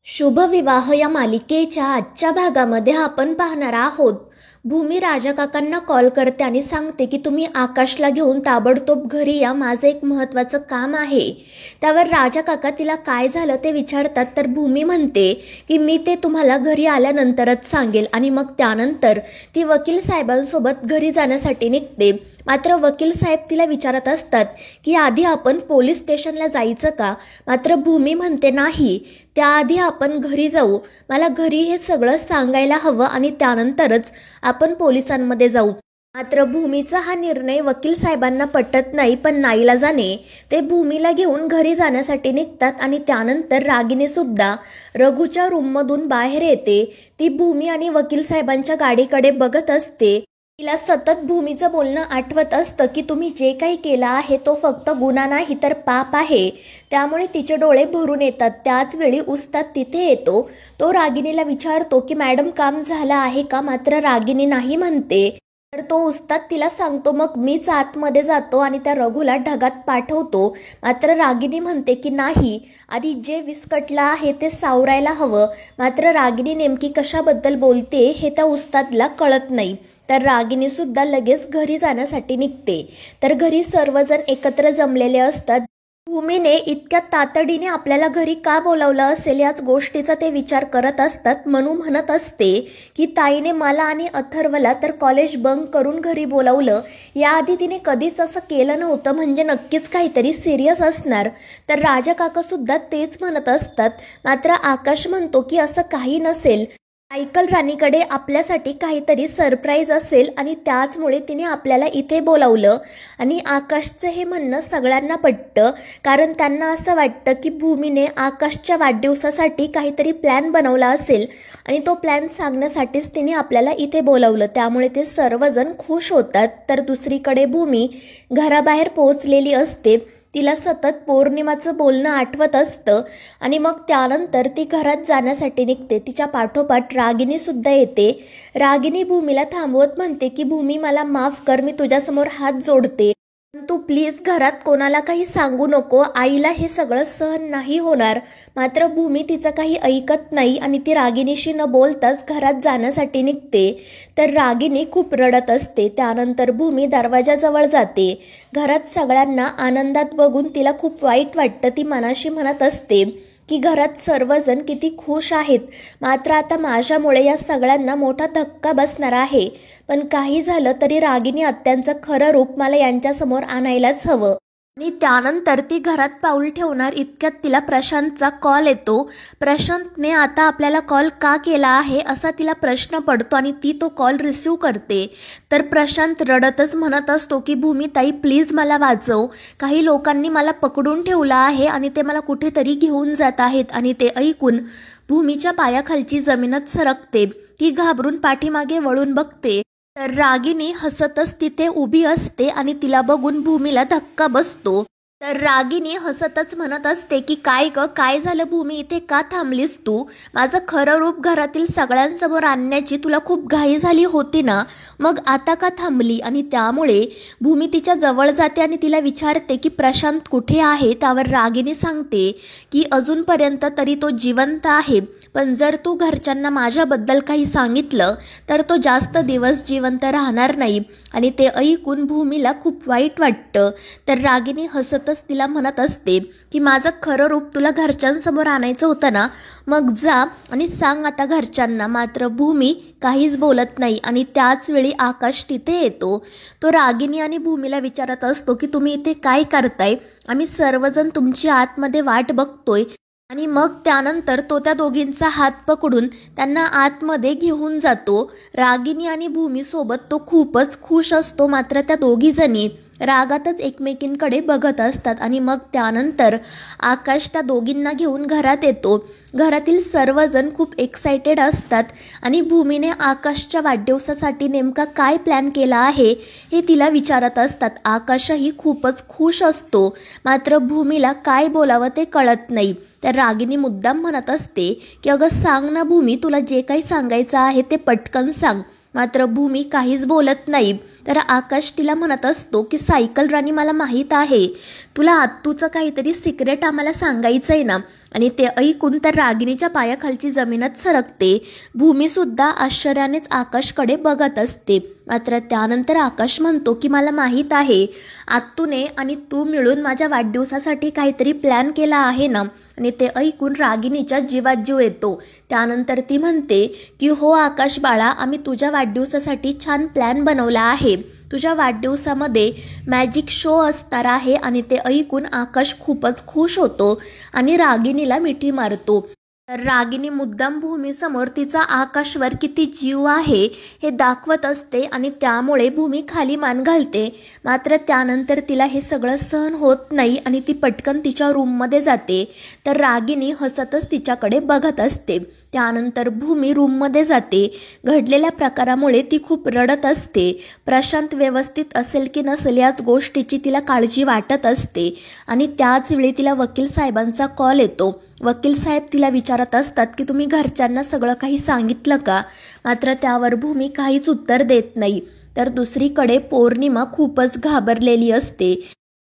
शुभविवाह या मालिकेच्या आजच्या भागामध्ये आपण पाहणार आहोत. भूमी राजाकाकांना कॉल करते आणि सांगते की तुम्ही आकाशला घेऊन ताबडतोब घरी या, माझं एक महत्त्वाचं काम आहे. त्यावर राजाकाका तिला काय झालं ते विचारतात. तर भूमी म्हणते की मी ते तुम्हाला घरी आल्यानंतरच सांगेल. आणि मग त्यानंतर ती वकील साहेबांसोबत घरी जाण्यासाठी निघते. मात्र वकील साहेब तिला विचारत असतात की आधी आपण पोलीस स्टेशनला जायचं का. मात्र भूमी म्हणते नाही, त्याआधी आपण घरी जाऊ. मला घरी हे सगळं सांगायला हवं आणि त्यानंतरच आपण पोलिसांमध्ये जाऊ. मात्र भूमीचा हा निर्णय वकील साहेबांना पटत नाही. पण नाईलाजाने ते भूमीला घेऊन घरी जाण्यासाठी निघतात. आणि त्यानंतर रागिनी सुद्धा रघुच्या रूममधून बाहेर येते. ती भूमी आणि वकील साहेबांच्या गाडीकडे बघत असते. तिला सतत भूमीचं बोलणं आठवत असतं की तुम्ही जे काही केलं आहे तो फक्त गुन्हा नाही तर पाप आहे. त्यामुळे तिचे डोळे भरून येतात. त्याच वेळी उस्ताद तिथे येतो. तो रागिनीला विचारतो की मॅडम काम झालं आहे का. मात्र रागिनी नाही म्हणते. तर तो उस्ताद तिला सांगतो मग मीच आतमध्ये जातो आणि त्या रघुला ढगात पाठवतो. मात्र रागिनी म्हणते की नाही, आधी जे विस्कटलं आहे ते सावरायला हवं. मात्र रागिनी नेमकी कशाबद्दल बोलते हे त्या उस्तादला कळत नाही. तर रागिनी सुद्धा लगेच घरी जाण्यासाठी निघते. तर घरी सर्वजण एकत्र जमलेले असतात. भूमीने इतक्या तातडीने आपल्याला घरी का बोलावलं असेल याच गोष्टीचा ते विचार करत असतात. मनू म्हणत असते की ताईने मला आणि अथर्वला तर कॉलेज बंक करून घरी बोलावलं. याआधी तिने कधीच असं केलं नव्हतं, म्हणजे नक्कीच काहीतरी सिरियस असणार. तर राजा काका सुद्धा तेच म्हणत असतात. मात्र आकाश म्हणतो की असं काही नसेल, सायकल राणीकडे आपल्यासाठी काहीतरी सरप्राईज असेल आणि त्याचमुळे तिने आपल्याला इथे बोलावलं. आणि आकाशचं हे म्हणणं सगळ्यांना पटतं. कारण त्यांना असं वाटतं की भूमीने आकाशच्या वाढदिवसासाठी काहीतरी प्लॅन बनवला असेल आणि तो प्लॅन सांगण्यासाठीच तिने आपल्याला इथे बोलावलं. त्यामुळे ते सर्वजण खुश होतात. तर दुसरीकडे भूमी घराबाहेर पोहोचलेली असते. तिला सतत पौर्णिमाचं बोलणं आठवत असतं. आणि मग त्यानंतर ती घरात जाण्यासाठी निघते. तिच्या पाठोपाठ रागिनी सुद्धा येते. रागिनी भूमीला थांबवत म्हणते की भूमी मला माफ कर, मी तुझ्यासमोर हात जोडते. तू प्लीज घरात कोणाला काही सांगू नको, आईला हे सगळं सहन नाही होणार. मात्र भूमी तिचं काही ऐकत नाही आणि ती रागिनीशी न बोलताच घरात जाण्यासाठी निघते. तर रागिनी खूप रडत असते. त्यानंतर भूमी दरवाजाजवळ जाते. घरात सगळ्यांना आनंदात बघून तिला खूप वाईट वाटतं. ती मनाशी म्हणत असते की घरात सर्वजण किती खुश आहेत. मात्र आता माझ्यामुळे या सगळ्यांना मोठा धक्का बसणार आहे. पण काही झालं तरी रागिनी आत्यांचं खरं रूप मला यांच्यासमोर आणायलाच हवं. आणि त्यानंतर ती घरात पाऊल ठेवणार इतक्यात तिला प्रशांतचा कॉल येतो. प्रशांतने आता आपल्याला कॉल का केला आहे असा तिला प्रश्न पडतो आणि ती तो कॉल रिसीव करते. तर प्रशांत रडतच म्हणत असतो की भूमिताई प्लीज मला वाचव, काही लोकांनी मला पकडून ठेवलं आहे आणि ते मला कुठेतरी घेऊन जात आहेत. आणि ते ऐकून भूमीच्या पायाखालची जमीनच सरकते. ती घाबरून पाठीमागे वळून बघते. तर रागिनी हसतच तिथे उभी असते आणि तिला बघून भूमीला धक्का बसतो. तर रागिनी हसतच म्हणत असते की काय ग, काय झालं भूमी, इथे का थांबलीस तू. माझं खरं रूप घरातील सगळ्यांसमोर आणण्याची तुला खूप घाई झाली होती ना, मग आता का थांबली. आणि त्यामुळे भूमी तिच्या जवळ जाते आणि तिला विचारते की प्रशांत कुठे आहे. त्यावर रागिनी सांगते की अजूनपर्यंत तरी तो जिवंत आहे, पण जर तू घरच्यांना माझ्याबद्दल काही सांगितलं तर तो जास्त दिवस जिवंत राहणार नाही. आणि ते ऐकून भूमीला खूप वाईट वाटतं. तर रागिनी हसतच तिला म्हणत असते की माझं खरं रूप तुला घरच्यांसमोर आणायचं होतं ना, मग जा आणि सांग आता घरच्यांना. मात्र भूमी काहीच बोलत नाही. आणि त्याच वेळी आकाश तिथे येतो. तो रागिनी आणि भूमीला विचारत असतो की तुम्ही इथे काय करताय, आम्ही सर्वजण तुमची आतमध्ये वाट बघतोय. आणि मग त्यानंतर तो त्या दोघींचा हात पकडून त्यांना आतमध्ये घेऊन जातो. रागिनी आणि भूमीसोबत तो खूपच खुश असतो. मात्र त्या दोघीजणी रागातच एकमेकींकडे बघत असतात. आणि मग त्यानंतर आकाश त्या दोघींना घेऊन घरात येतो. घरातील सर्वजण खूप एक्सायटेड असतात आणि भूमीने आकाशच्या वाढदिवसासाठी नेमका काय प्लॅन केला आहे हे तिला विचारत असतात. आकाशही खूपच खुश असतो. मात्र भूमीला काय बोलावं ते कळत नाही. तर रागिनी मुद्दाम म्हणत असते की अगं सांग ना भूमी, तुला जे काही सांगायचं आहे ते पटकन सांग. मात्र भूमी काहीच बोलत नाही. तर आकाश तिला म्हणत असतो की सायकल राणी मला माहीत आहे तुला आत्तूचं काहीतरी सिक्रेट आम्हाला सांगायचं आहे ना, आणि ते ऐकून तर रागिणीच्या पायाखालची जमीनच सरकते. भूमीसुद्धा आश्चर्यानेच आकाशकडे बघत असते. मात्र त्यानंतर आकाश म्हणतो की मला माहीत आहे आत्तूने आणि तू मिळून माझ्या वाढदिवसासाठी काहीतरी प्लॅन केला आहे ना. आणि ते ऐकून रागिणीच्या जीवात जीव येतो. त्यानंतर ती म्हणते की हो आकाश बाळा, आम्ही तुझ्या वाढदिवसासाठी छान प्लॅन बनवला आहे. तुझ्या वाढदिवसामध्ये मॅजिक शो असणार आहे. आणि ते ऐकून आकाश खूपच खुश होतो आणि रागिणीला मिठी मारतो. तर रागिणी मुद्दाम भूमीसमोर तिचा आकाशवर किती जीव आहे हे दाखवत असते आणि त्यामुळे भूमी खाली मान घालते. मात्र त्यानंतर तिला हे सगळं सहन होत नाही आणि ती पटकन तिच्या रूममध्ये जाते. तर रागिणी हसतच तिच्याकडे बघत असते. त्यानंतर भूमी रूममध्ये जाते. घडलेल्या प्रकारामुळे ती खूप रडत असते. प्रशांत व्यवस्थित असेल की नसेल याच गोष्टीची तिला काळजी वाटत असते. आणि त्याच वेळी तिला वकील साहेबांचा कॉल येतो. वकील साहेब तिला विचारत असतात की तुम्ही घरच्यांना सगळं काही सांगितलं का. मात्र त्यावर भूमी काहीच उत्तर देत नाही. तर दुसरीकडे पौर्णिमा खूपच घाबरलेली असते.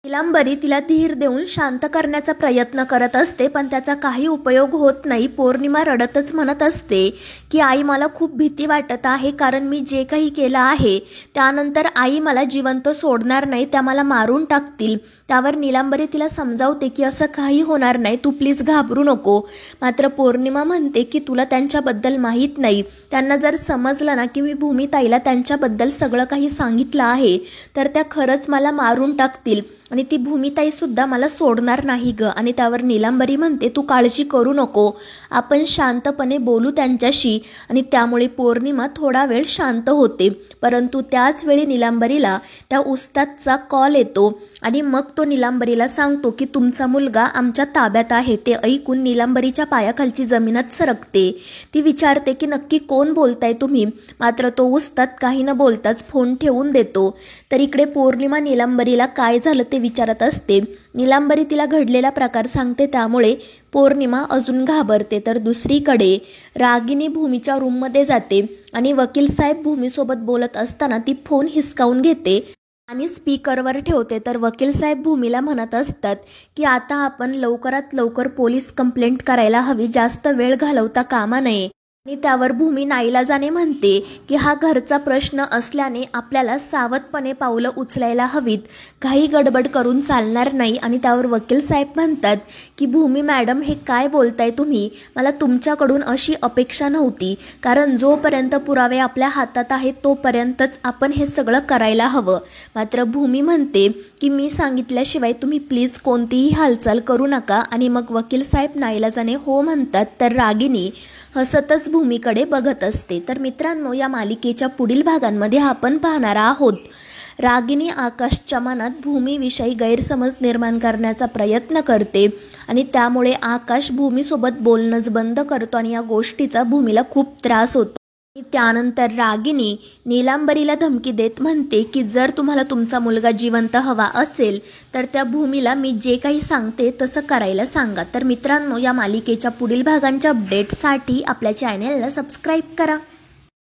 नीलांबरी तिला धीर देऊन शांत करण्याचा प्रयत्न करत असते पण त्याचा काही उपयोग होत नाही. पौर्णिमा रडतच म्हणत असते की आई मला खूप भीती वाटत आहे, कारण मी जे काही केलं आहे त्यानंतर आई मला जिवंत सोडणार नाही, त्या मला मारून टाकतील. त्यावर नीलांबरी तिला समजावते की असं काही होणार नाही, तू प्लीज घाबरू नको. मात्र पौर्णिमा म्हणते की तुला त्यांच्याबद्दल माहीत नाही. त्यांना जर समजलं ना की मी भूमिताईला त्यांच्याबद्दल सगळं काही सांगितलं आहे तर त्या खरंच मला मारून टाकतील आणि ती भूमिताईसुद्धा मला सोडणार नाही ग. आणि त्यावर नीलांबरी म्हणते तू काळजी करू नको, आपण शांतपणे बोलू त्यांच्याशी. आणि त्यामुळे पौर्णिमा थोडा वेळ शांत होते. परंतु त्याच वेळी नीलांबरीला त्या उस्तादचा कॉल येतो आणि मग तो नीलांबरीला सांगतो की तुमचा मुलगा आमच्या ताब्यात आहे. ते ऐकून नीलांबरीच्या पायाखालची जमीनच सरकते. ती विचारते की नक्की कोण बोलताय तुम्ही. मात्र तो उस्ताद काही न बोलताच फोन ठेवून देतो. तर इकडे पौर्णिमा नीलांबरीला काय झालं ते विचारत असते. नीलांबरी तिला घडलेला प्रकार सांगते. त्यामुळे पौर्णिमा अजून घाबरते. तर दुसरीकडे रागिणी भूमीच्या रूममध्ये जाते आणि वकील साहेब भूमीसोबत बोलत असताना ती फोन हिसकावून घेते आणि स्पीकरवर ठेवते. तर वकील साहेब भूमीला म्हणत असतात की आता आपण लवकरात लवकर पोलीस कंप्लेंट करायला हवी, जास्त वेळ घालवता कामा नये. आणि त्यावर भूमी नाईलाजाने म्हणते की हा घरचा प्रश्न असल्याने आपल्याला सावधपणे पावलं उचलायला हवीत, काही गडबड करून चालणार नाही. आणि त्यावर वकील साहेब म्हणतात की भूमी मॅडम हे काय बोलताय तुम्ही, मला तुमच्याकडून अशी अपेक्षा नव्हती, कारण जोपर्यंत पुरावे आपल्या हातात आहेत तोपर्यंतच आपण हे सगळं करायला हवं. मात्र भूमी म्हणते की मी सांगितल्याशिवाय तुम्ही प्लीज कोणतीही हालचाल करू नका. आणि मग वकील साहेब नाईलाजाने हो म्हणतात. तर रागिणी हसतच भूमीकडे बघत असते. तर मित्रांनो, या मालिकेच्या पुढील भागांमध्ये आपण पाहणार आहोत रागिणी आकाशच्या मनात भूमीविषयी गैरसमज निर्माण करण्याचा प्रयत्न करते आणि त्यामुळे आकाश भूमीसोबत बोलणंच बंद करतो आणि या गोष्टीचा भूमीला खूप त्रास होतो. त्यानंतर रागिणी नीलांबरीला धमकी देत म्हणते की जर तुम्हाला तुमचा मुलगा जिवंत हवा असेल तर त्या भूमीला मी जे काही सांगते तसं करायला सांगा. तर मित्रांनो, या मालिकेच्या पुढील भागांच्या अपडेटसाठी आपल्या चॅनेलला सबस्क्राईब करा.